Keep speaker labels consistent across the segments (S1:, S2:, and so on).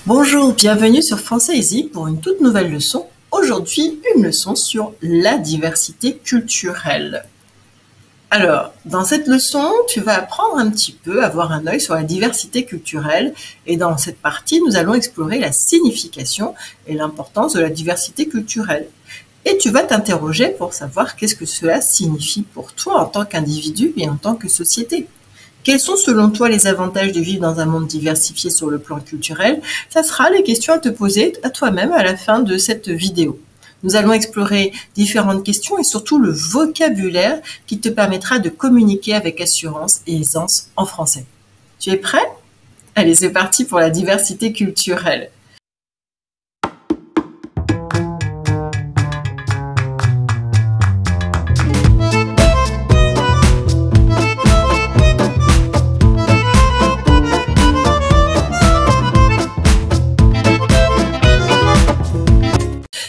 S1: Bonjour, bienvenue sur Français Easy pour une toute nouvelle leçon. Aujourd'hui, une leçon sur la diversité culturelle. Alors, dans cette leçon, tu vas apprendre un petit peu, avoir un œil sur la diversité culturelle. Et dans cette partie, nous allons explorer la signification et l'importance de la diversité culturelle. Et tu vas t'interroger pour savoir qu'est-ce que cela signifie pour toi en tant qu'individu et en tant que société. Quels sont selon toi les avantages de vivre dans un monde diversifié sur le plan culturel? Ça sera les questions à te poser à toi-même à la fin de cette vidéo. Nous allons explorer différentes questions et surtout le vocabulaire qui te permettra de communiquer avec assurance et aisance en français. Tu es prêt? Allez, c'est parti pour la diversité culturelle.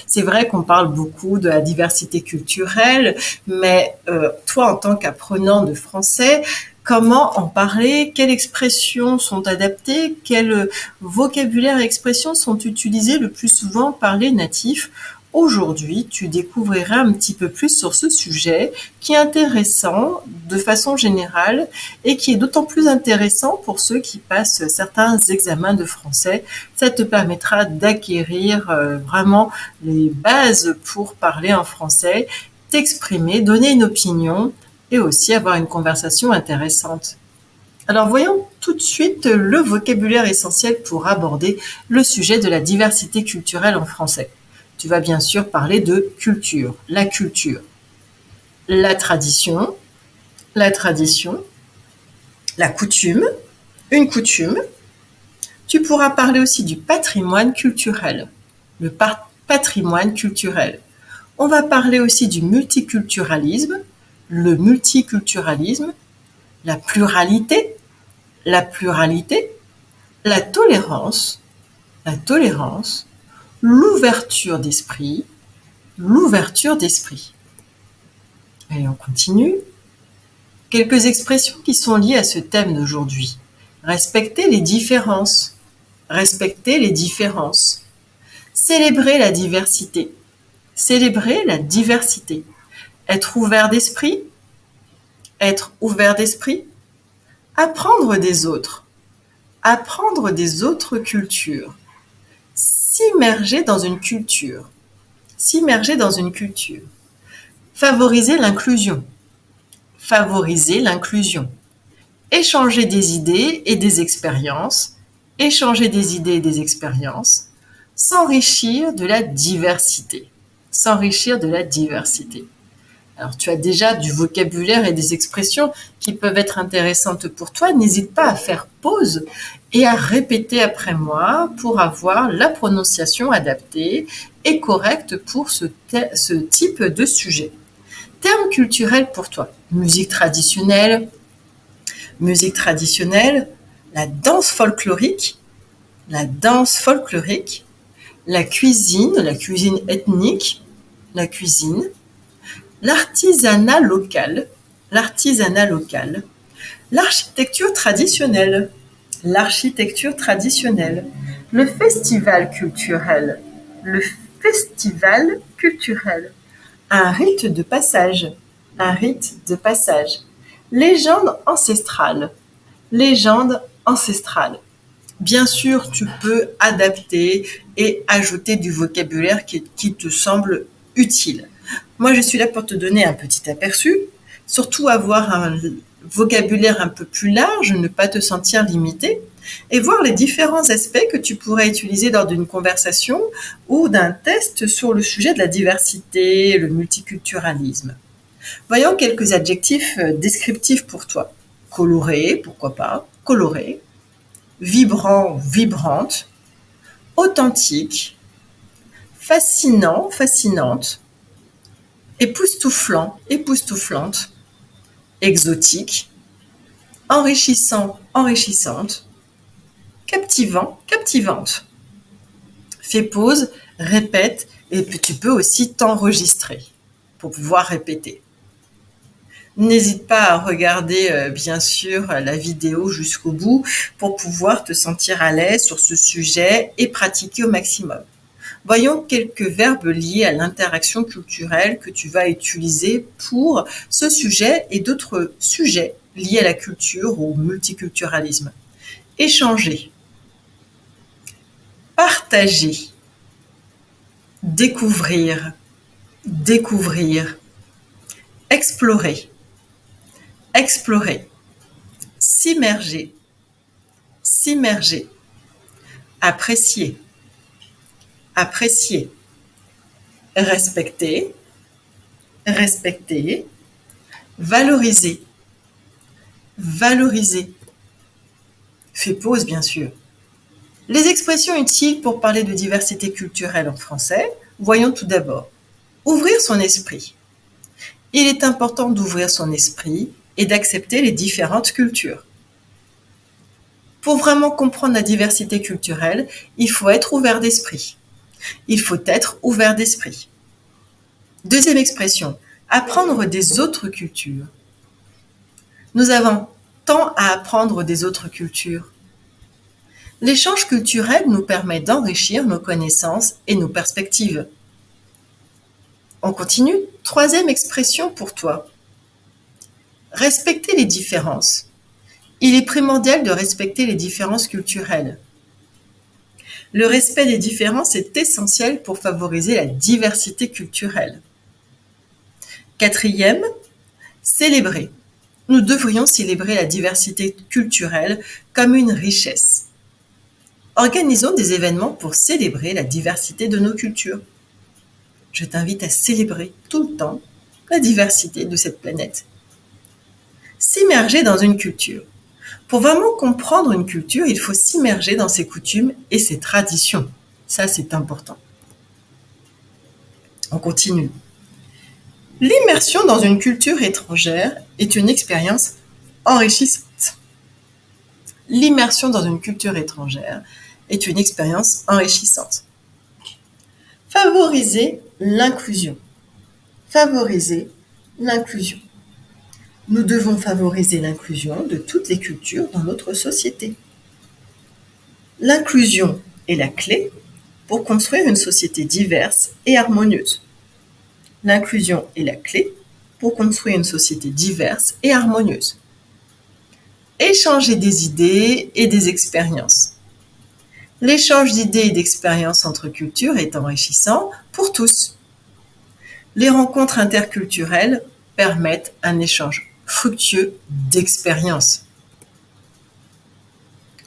S1: C'est vrai qu'on parle beaucoup de la diversité culturelle, mais toi, en tant qu'apprenant de français, comment en parler? Quelles expressions sont adaptées? Quels vocabulaire et expressions sont utilisés le plus souvent par les natifs? Aujourd'hui, tu découvriras un petit peu plus sur ce sujet qui est intéressant de façon générale et qui est d'autant plus intéressant pour ceux qui passent certains examens de français. Ça te permettra d'acquérir vraiment les bases pour parler en français, t'exprimer, donner une opinion et aussi avoir une conversation intéressante. Alors voyons tout de suite le vocabulaire essentiel pour aborder le sujet de la diversité culturelle en français. Tu vas bien sûr parler de culture, la tradition, la coutume, une coutume. Tu pourras parler aussi du patrimoine culturel, le patrimoine culturel. On va parler aussi du multiculturalisme, le multiculturalisme, la pluralité, la tolérance, l'ouverture d'esprit. Allez, on continue. Quelques expressions qui sont liées à ce thème d'aujourd'hui. Respecter les différences. Célébrer la diversité. Être ouvert d'esprit. Apprendre des autres cultures. S'immerger dans une culture. Favoriser l'inclusion. Échanger des idées et des expériences. S'enrichir de la diversité. Alors, tu as déjà du vocabulaire et des expressions qui peuvent être intéressantes pour toi. N'hésite pas à faire pause et à répéter après moi pour avoir la prononciation adaptée et correcte pour ce type de sujet. Termes culturels pour toi. Musique traditionnelle, la danse folklorique, la cuisine ethnique, l'artisanat local, l'architecture traditionnelle, le festival culturel, un rite de passage, légende ancestrale. Bien sûr, tu peux adapter et ajouter du vocabulaire qui te semble utile. Moi, je suis là pour te donner un petit aperçu, surtout avoir un vocabulaire un peu plus large, ne pas te sentir limité, et voir les différents aspects que tu pourrais utiliser lors d'une conversation ou d'un test sur le sujet de la diversité, le multiculturalisme. Voyons quelques adjectifs descriptifs pour toi. Coloré, pourquoi pas, coloré. Vibrant, vibrante. Authentique. Fascinant, fascinante. Époustouflant, époustouflante. Exotique. Enrichissant, enrichissante. Captivant, captivante. Fais pause, répète et tu peux aussi t'enregistrer pour pouvoir répéter. N'hésite pas à regarder, bien sûr, la vidéo jusqu'au bout pour pouvoir te sentir à l'aise sur ce sujet et pratiquer au maximum. Voyons quelques verbes liés à l'interaction culturelle que tu vas utiliser pour ce sujet et d'autres sujets liés à la culture ou au multiculturalisme. Échanger, partager, découvrir, découvrir, explorer, explorer, s'immerger, s'immerger, apprécier, apprécier, respecter, respecter, valoriser, valoriser. Fais pause, bien sûr. Les expressions utiles pour parler de diversité culturelle en français, voyons tout d'abord. Ouvrir son esprit. Il est important d'ouvrir son esprit et d'accepter les différentes cultures. Pour vraiment comprendre la diversité culturelle, il faut être ouvert d'esprit. Il faut être ouvert d'esprit. Deuxième expression, apprendre des autres cultures. Nous avons tant à apprendre des autres cultures. L'échange culturel nous permet d'enrichir nos connaissances et nos perspectives. On continue. Troisième expression pour toi. Respecter les différences. Il est primordial de respecter les différences culturelles. Le respect des différences est essentiel pour favoriser la diversité culturelle. Quatrième, célébrer. Nous devrions célébrer la diversité culturelle comme une richesse. Organisons des événements pour célébrer la diversité de nos cultures. Je t'invite à célébrer tout le temps la diversité de cette planète. S'immerger dans une culture. Pour vraiment comprendre une culture, il faut s'immerger dans ses coutumes et ses traditions. Ça, c'est important. On continue. L'immersion dans une culture étrangère est une expérience enrichissante. L'immersion dans une culture étrangère est une expérience enrichissante. Favoriser l'inclusion. Favoriser l'inclusion. Nous devons favoriser l'inclusion de toutes les cultures dans notre société. L'inclusion est la clé pour construire une société diverse et harmonieuse. L'inclusion est la clé pour construire une société diverse et harmonieuse. Échanger des idées et des expériences. L'échange d'idées et d'expériences entre cultures est enrichissant pour tous. Les rencontres interculturelles permettent un échange fructueux d'expériences.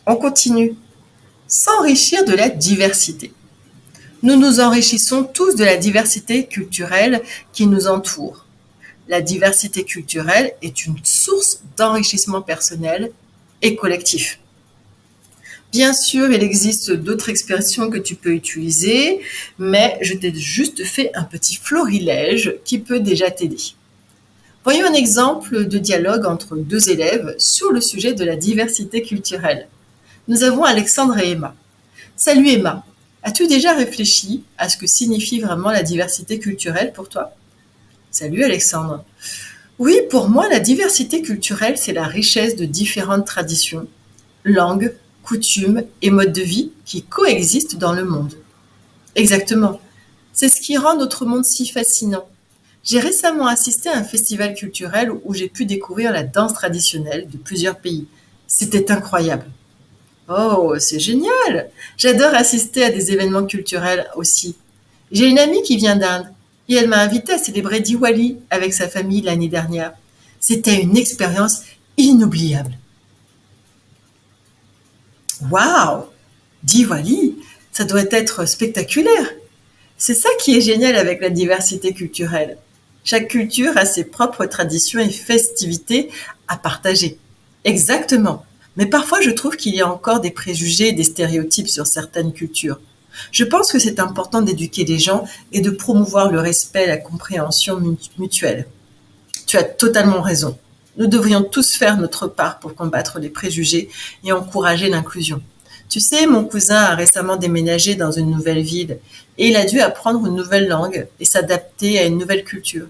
S1: On continue. S'enrichir de la diversité. Nous nous enrichissons tous de la diversité culturelle qui nous entoure. La diversité culturelle est une source d'enrichissement personnel et collectif. Bien sûr, il existe d'autres expressions que tu peux utiliser, mais je t'ai juste fait un petit florilège qui peut déjà t'aider. Voyons un exemple de dialogue entre deux élèves sur le sujet de la diversité culturelle. Nous avons Alexandre et Emma. Salut Emma, as-tu déjà réfléchi à ce que signifie vraiment la diversité culturelle pour toi? Salut Alexandre. Oui, pour moi, la diversité culturelle, c'est la richesse de différentes traditions, langues, coutumes et modes de vie qui coexistent dans le monde. Exactement. C'est ce qui rend notre monde si fascinant. J'ai récemment assisté à un festival culturel où j'ai pu découvrir la danse traditionnelle de plusieurs pays. C'était incroyable. Oh, c'est génial! J'adore assister à des événements culturels aussi. J'ai une amie qui vient d'Inde et elle m'a invitée à célébrer Diwali avec sa famille l'année dernière. C'était une expérience inoubliable. Waouh! Diwali, ça doit être spectaculaire. C'est ça qui est génial avec la diversité culturelle. Chaque culture a ses propres traditions et festivités à partager. Exactement. Mais parfois, je trouve qu'il y a encore des préjugés et des stéréotypes sur certaines cultures. Je pense que c'est important d'éduquer les gens et de promouvoir le respect et la compréhension mutuelle. Tu as totalement raison. Nous devrions tous faire notre part pour combattre les préjugés et encourager l'inclusion. Tu sais, mon cousin a récemment déménagé dans une nouvelle ville et il a dû apprendre une nouvelle langue et s'adapter à une nouvelle culture.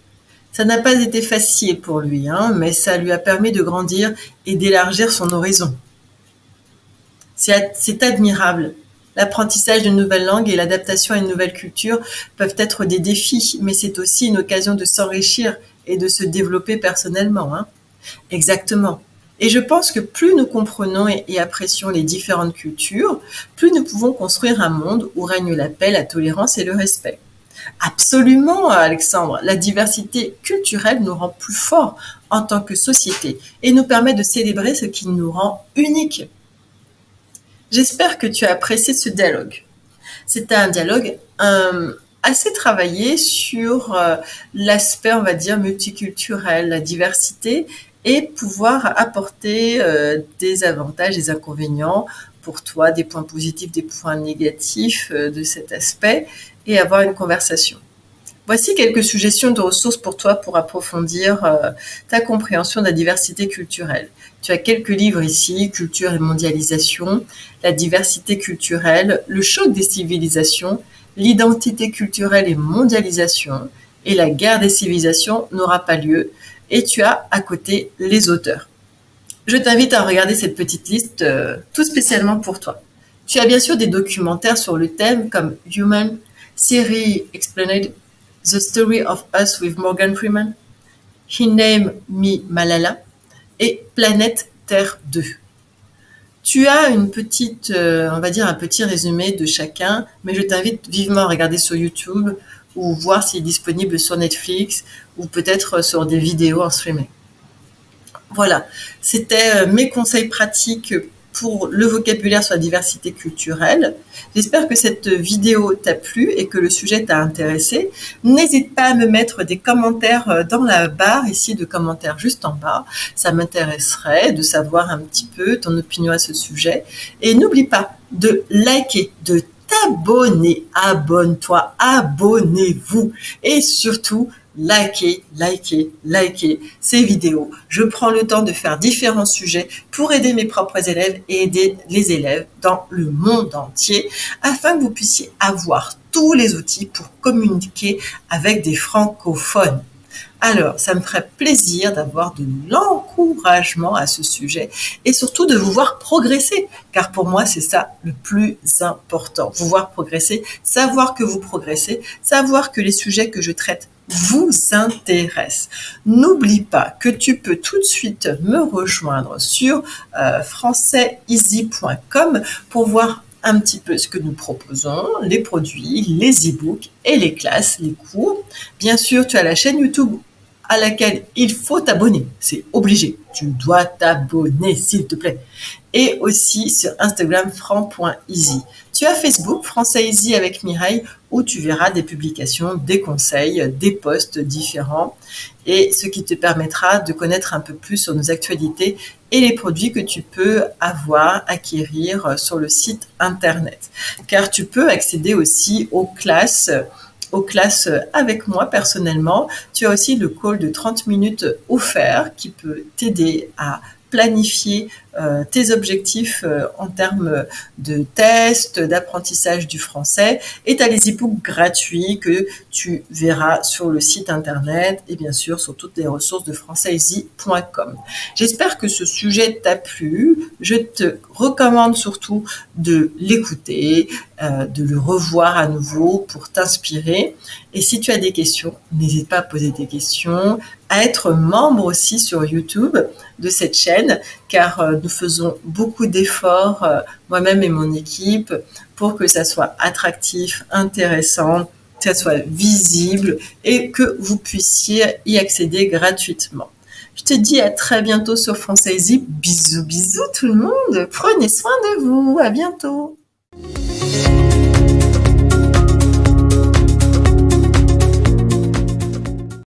S1: Ça n'a pas été facile pour lui, hein, mais ça lui a permis de grandir et d'élargir son horizon. C'est admirable. L'apprentissage d'une nouvelle langue et l'adaptation à une nouvelle culture peuvent être des défis, mais c'est aussi une occasion de s'enrichir et de se développer personnellement, hein. Exactement. Et je pense que plus nous comprenons et apprécions les différentes cultures, plus nous pouvons construire un monde où règne la paix, la tolérance et le respect. Absolument, Alexandre. La diversité culturelle nous rend plus forts en tant que société et nous permet de célébrer ce qui nous rend uniques. J'espère que tu as apprécié ce dialogue. C'était un dialogue assez travaillé sur l'aspect, on va dire, multiculturel, la diversité, et pouvoir apporter des avantages, des inconvénients pour toi, des points positifs, des points négatifs de cet aspect, et avoir une conversation. Voici quelques suggestions de ressources pour toi pour approfondir ta compréhension de la diversité culturelle. Tu as quelques livres ici, Culture et mondialisation, La diversité culturelle, Le choc des civilisations, L'identité culturelle et mondialisation, et La guerre des civilisations n'aura pas lieu. Et tu as à côté les auteurs. Je t'invite à regarder cette petite liste tout spécialement pour toi. Tu as bien sûr des documentaires sur le thème comme Human, Siri Explained, The Story of Us with Morgan Freeman, He Named Me Malala et Planète Terre 2. Tu as une petite, on va dire un petit résumé de chacun, mais je t'invite vivement à regarder sur YouTube ou voir s'il est disponible sur Netflix ou peut-être sur des vidéos en streaming. Voilà, c'était mes conseils pratiques pour le vocabulaire sur la diversité culturelle. J'espère que cette vidéo t'a plu et que le sujet t'a intéressé. N'hésite pas à me mettre des commentaires dans la barre ici de commentaires juste en bas. Ça m'intéresserait de savoir un petit peu ton opinion à ce sujet. Et n'oublie pas de liker, de t'abonner. Abonne-toi, abonnez-vous. Et surtout, likez ces vidéos. Je prends le temps de faire différents sujets pour aider mes propres élèves et aider les élèves dans le monde entier afin que vous puissiez avoir tous les outils pour communiquer avec des francophones. Alors, ça me ferait plaisir d'avoir de l'encouragement à ce sujet et surtout de vous voir progresser, car pour moi, c'est ça le plus important. Vous voir progresser, savoir que vous progressez, savoir que les sujets que je traite vous intéressent. N'oublie pas que tu peux tout de suite me rejoindre sur françaiseasy.com pour voir un petit peu ce que nous proposons, les produits, les e-books et les classes, les cours. Bien sûr, tu as la chaîne YouTube à laquelle il faut t'abonner. C'est obligé. Tu dois t'abonner, s'il te plaît. Et aussi sur Instagram, franc.easy. Tu as Facebook, Français Easy avec Mireille, où tu verras des publications, des conseils, des posts différents, et ce qui te permettra de connaître un peu plus sur nos actualités et les produits que tu peux acquérir sur le site internet. Car tu peux accéder aussi aux classes avec moi personnellement. Tu as aussi le call de 30 minutes offert qui peut t'aider à planifier tes objectifs en termes de tests, d'apprentissage du français, et tu as les e-books gratuits que tu verras sur le site internet et bien sûr sur toutes les ressources de françaiseasy.com. J'espère que ce sujet t'a plu. Je te recommande surtout de l'écouter, de le revoir à nouveau pour t'inspirer. Et si tu as des questions, n'hésite pas à poser tes questions, à être membre aussi sur YouTube de cette chaîne, car nous faisons beaucoup d'efforts, moi-même et mon équipe, pour que ça soit attractif, intéressant, que ça soit visible et que vous puissiez y accéder gratuitement. Je te dis à très bientôt sur Français Easy. Bisous, bisous tout le monde. Prenez soin de vous. À bientôt.